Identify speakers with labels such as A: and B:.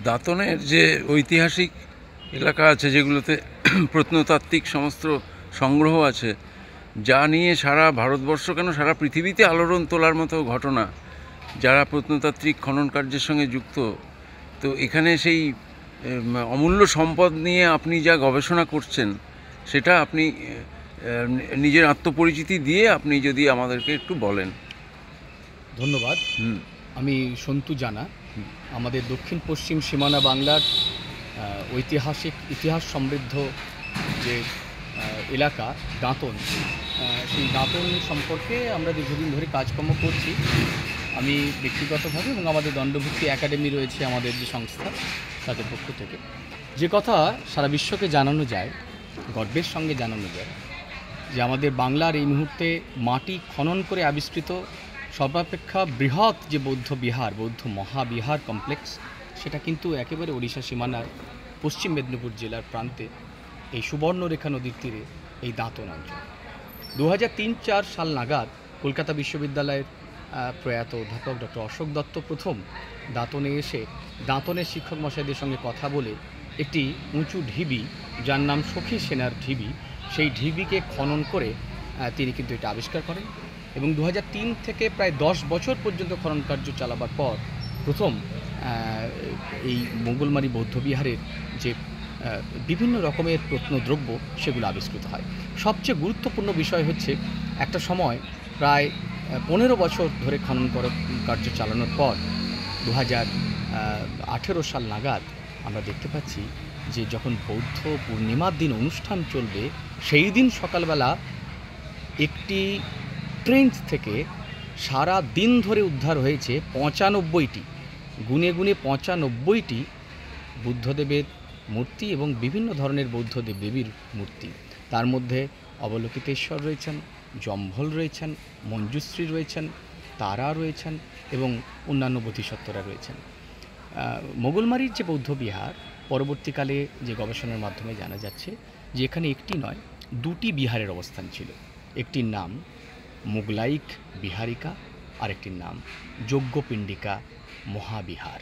A: দাঁতনের যে ঐতিহাসিক এলাকা আছে, যেগুলোতে প্রত্নতাত্ত্বিক সমস্ত সংগ্রহ আছে, যা নিয়ে সারা ভারতবর্ষ কেন সারা পৃথিবীতে আলোড়ন তোলার মতো ঘটনা, যারা প্রত্নতাত্ত্বিক খনন কার্যের সঙ্গে যুক্ত, তো এখানে সেই অমূল্য সম্পদ নিয়ে আপনি যা গবেষণা করছেন, সেটা আপনি নিজের আত্মপরিচিতি দিয়ে আপনি যদি আমাদেরকে একটু বলেন।
B: ধন্যবাদ। আমি সন্তু জানা। আমাদের দক্ষিণ পশ্চিম সীমানা বাংলার ইতিহাস সমৃদ্ধ যে এলাকা দাঁতন, সেই দাঁতন সম্পর্কে আমরা দীর্ঘদিন ধরে কাজকর্ম করছি। আমি ব্যক্তিগতভাবে এবং আমাদের দণ্ডভুক্তি একাডেমি রয়েছে আমাদের যে সংস্থা, তাদের পক্ষ থেকে যে কথা সারা বিশ্বকে জানানো যায়, গর্বের সঙ্গে জানানো যায় যে আমাদের বাংলার এই মুহূর্তে মাটি খনন করে আবিষ্কৃত সর্বাপেক্ষা বৃহৎ যে বৌদ্ধ মহাবিহার কমপ্লেক্স, সেটা কিন্তু একেবারে ওড়িশা সীমানার পশ্চিম মেদিনীপুর জেলার প্রান্তে এই সুবর্ণরেখা নদীর তীরে এই দাঁতন অঞ্চল। 2003-04 সাল নাগাদ কলকাতা বিশ্ববিদ্যালয়ের প্রয়াত অধ্যাপক ডক্টর অশোক দত্ত প্রথম দাঁতনে এসে দাঁতনের শিক্ষক মশাইদের সঙ্গে কথা বলে একটি উঁচু ঢিবি, যার নাম সখী সেনার ঢিবি, সেই ঢিবিকে খনন করে তিনি কিন্তু এটা আবিষ্কার করেন এবং 2003 থেকে প্রায় 10 বছর পর্যন্ত খনন কার্য চালাবার পর প্রথম এই মঙ্গলমারি বৌদ্ধবিহারের যে বিভিন্ন রকমের প্রত্নদ্রব্য, সেগুলো আবিষ্কৃত হয়। সবচেয়ে গুরুত্বপূর্ণ বিষয় হচ্ছে, একটা সময় প্রায় 15 বছর ধরে খনন কার্য চালানোর পর 2018 সাল নাগাদ আমরা দেখতে পাচ্ছি যে যখন বৌদ্ধ পূর্ণিমার দিন অনুষ্ঠান চলবে, সেই দিন সকালবেলা একটি ট্রেঞ্চ থেকে সারা দিন ধরে উদ্ধার হয়েছে 95টি, গুনে 95টি বুদ্ধদেবের মূর্তি এবং বিভিন্ন ধরনের বৌদ্ধ দেবদেবীর মূর্তি। তার মধ্যে অবলোকিতেশ্বর রয়েছেন, জম্ভল রয়েছেন, মঞ্জুশ্রী রয়েছেন, তারা রয়েছেন এবং অন্যান্য বোধিসত্ত্বরা রয়েছেন। মোগলমারির যে বৌদ্ধ বিহার, পরবর্তীকালে যে গবেষণার মাধ্যমে জানা যাচ্ছে যে এখানে একটি নয়, 2টি বিহারের অবস্থান ছিল। একটির নাম মোগলাইক বিহারিকা, আরেকটির নাম যজ্ঞপিণ্ডিকা মহাবিহার।